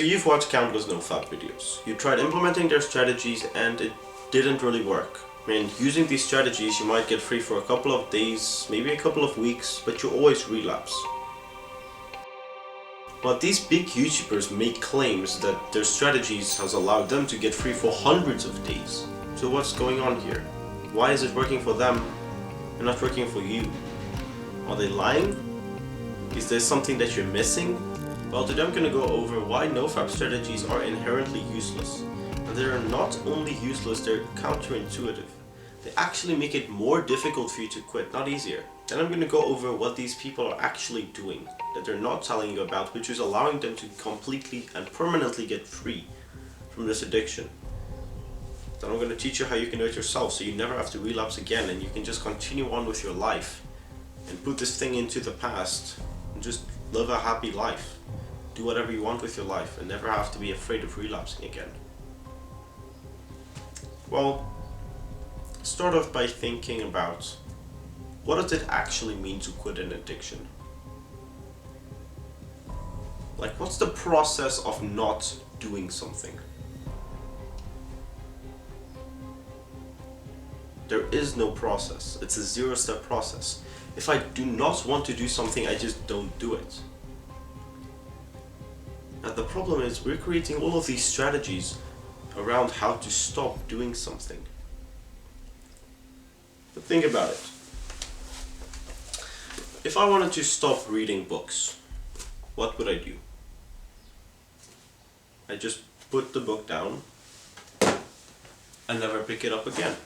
You've watched countless NoFap videos. You tried implementing their strategies and it didn't really work. I mean, using these strategies you might get free for a couple of days, maybe a couple of weeks, but you always relapse. But these big YouTubers make claims that their strategies has allowed them to get free for hundreds of days. So what's going on here? Why is it working for them and not working for you? Are they lying? Is there something that you're missing? Well, today I'm going to go over why NoFap strategies are inherently useless. And they are not only useless, they're counterintuitive. They actually make it more difficult for you to quit, not easier. Then I'm going to go over what these people are actually doing, that they're not telling you about, which is allowing them to completely and permanently get free from this addiction. Then I'm going to teach you how you can do it yourself so you never have to relapse again and you can just continue on with your life and put this thing into the past and just live a happy life. Do whatever you want with your life and never have to be afraid of relapsing again. Well, start off by thinking about what does it actually mean to quit an addiction? Like, what's the process of not doing something? There is no process. It's a zero-step process. If I do not want to do something, I just don't do it. And the problem is we're creating all of these strategies around how to stop doing something. But think about it. If I wanted to stop reading books, what would I do? I just put the book down and never pick it up again.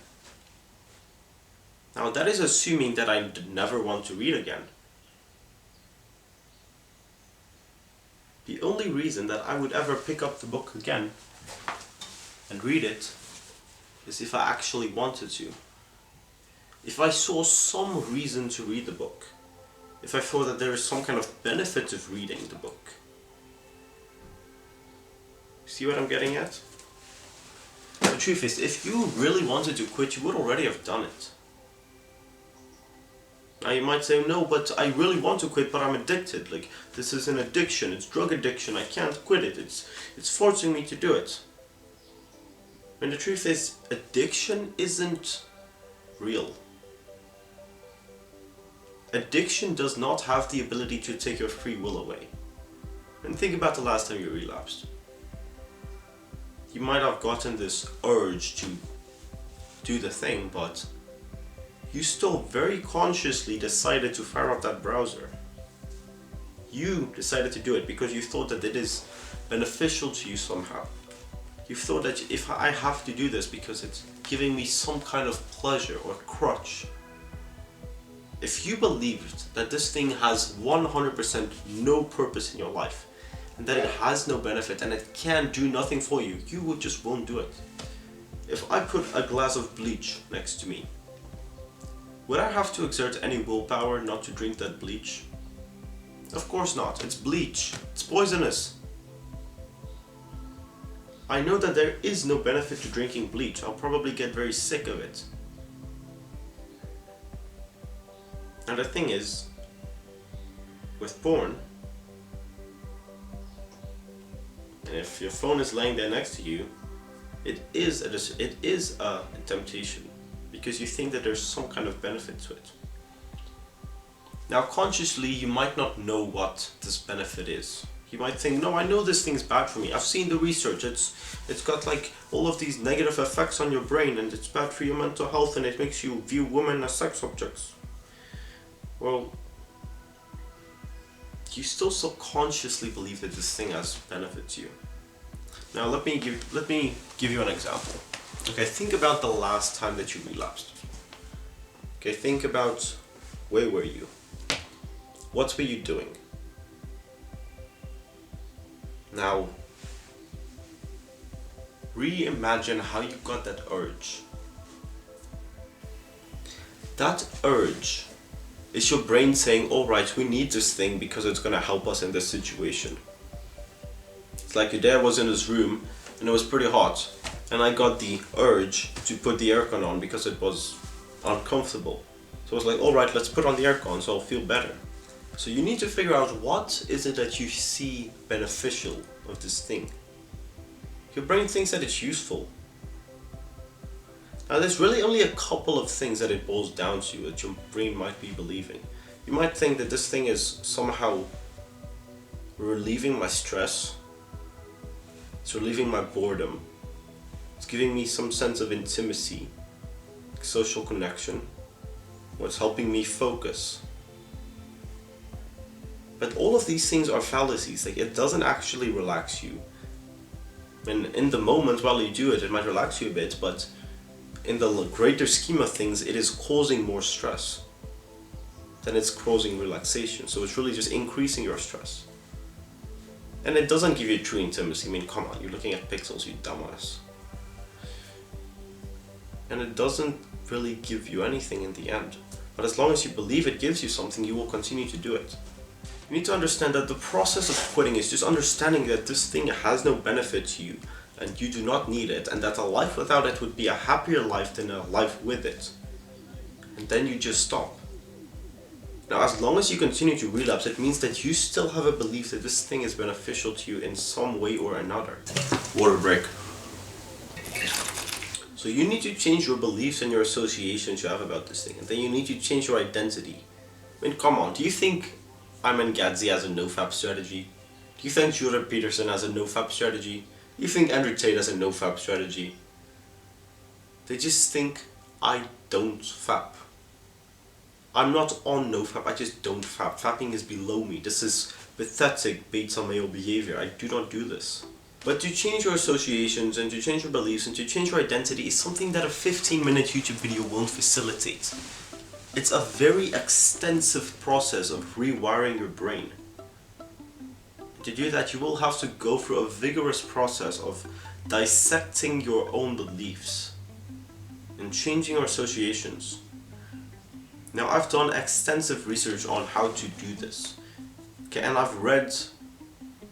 Now that is assuming that I never want to read again. The only reason that I would ever pick up the book again and read it is if I actually wanted to. If I saw some reason to read the book. If I thought that there is some kind of benefit of reading the book. See what I'm getting at? The truth is, if you really wanted to quit, you would already have done it. Now you might say, no, but I really want to quit, but I'm addicted. Like, this is an addiction, it's drug addiction, I can't quit it, it's forcing me to do it. And the truth is, addiction isn't real. Addiction does not have the ability to take your free will away. And think about the last time you relapsed. You might have gotten this urge to do the thing, but you still very consciously decided to fire up that browser. You decided to do it because you thought that it is beneficial to you somehow. You thought that if I have to do this because it's giving me some kind of pleasure or crutch. If you believed that this thing has 100% no purpose in your life and that it has no benefit and it can do nothing for you, you would just won't do it. If I put a glass of bleach next to me, would I have to exert any willpower not to drink that bleach? Of course not. It's bleach. It's poisonous. I know that there is no benefit to drinking bleach. I'll probably get very sick of it. And the thing is, with porn, and if your phone is laying there next to you, it is a temptation. Because you think that there's some kind of benefit to it. Now consciously you might not know what this benefit is. You might think, no, I know this thing's bad for me. I've seen the research. It's got like all of these negative effects on your brain and it's bad for your mental health and it makes you view women as sex objects. Well, you still subconsciously believe that this thing has benefit to you. Now let me give you an example. Okay, think about the last time that you relapsed. Okay, think about where were you? What were you doing? Now, reimagine how you got that urge. That urge is your brain saying, all right, we need this thing because it's going to help us in this situation. It's like your dad was in his room and it was pretty hot. And I got the urge to put the aircon on because it was uncomfortable. So I was like, alright, let's put on the aircon so I'll feel better. So you need to figure out what is it that you see beneficial of this thing. Your brain thinks that it's useful. Now there's really only a couple of things that it boils down to that your brain might be believing. You might think that this thing is somehow relieving my stress. It's relieving my boredom. It's giving me some sense of intimacy, social connection, or it's helping me focus. But all of these things are fallacies. Like, it doesn't actually relax you. And in the moment while you do it, it might relax you a bit, but in the greater scheme of things, it is causing more stress than it's causing relaxation. So it's really just increasing your stress. And it doesn't give you true intimacy. I mean, come on, you're looking at pixels, you dumbass. And it doesn't really give you anything in the end. But as long as you believe it gives you something, you will continue to do it. You need to understand that the process of quitting is just understanding that this thing has no benefit to you and you do not need it, and that a life without it would be a happier life than a life with it. And then you just stop. Now, as long as you continue to relapse, it means that you still have a belief that this thing is beneficial to you in some way or another. Water break. So you need to change your beliefs and your associations you have about this thing, and then you need to change your identity. I mean, come on, do you think Ayman Gadzi has a NoFap strategy? Do you think Jordan Peterson has a NoFap strategy? Do you think Andrew Tate has a NoFap strategy? They just think, I don't fap. I'm not on NoFap, I just don't fap. Fapping is below me. This is pathetic beta male behavior. I do not do this. But to change your associations and to change your beliefs and to change your identity is something that a 15-minute YouTube video won't facilitate. It's a very extensive process of rewiring your brain. To do that, you will have to go through a vigorous process of dissecting your own beliefs and changing your associations. Now, I've done extensive research on how to do this. Okay, and I've read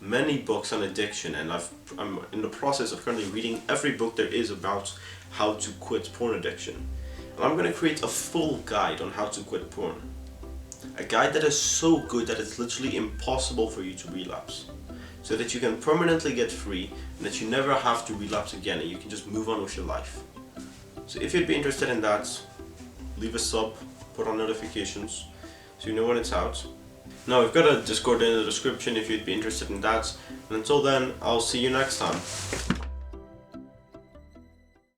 many books on addiction, and I'm in the process of currently reading every book there is about how to quit porn addiction. And I'm going to create a full guide on how to quit porn. A guide that is so good that it's literally impossible for you to relapse. So that you can permanently get free and that you never have to relapse again and you can just move on with your life. So if you'd be interested in that, leave a sub, put on notifications so you know when it's out. Now, we've got a Discord in the description if you'd be interested in that. And until then, I'll see you next time.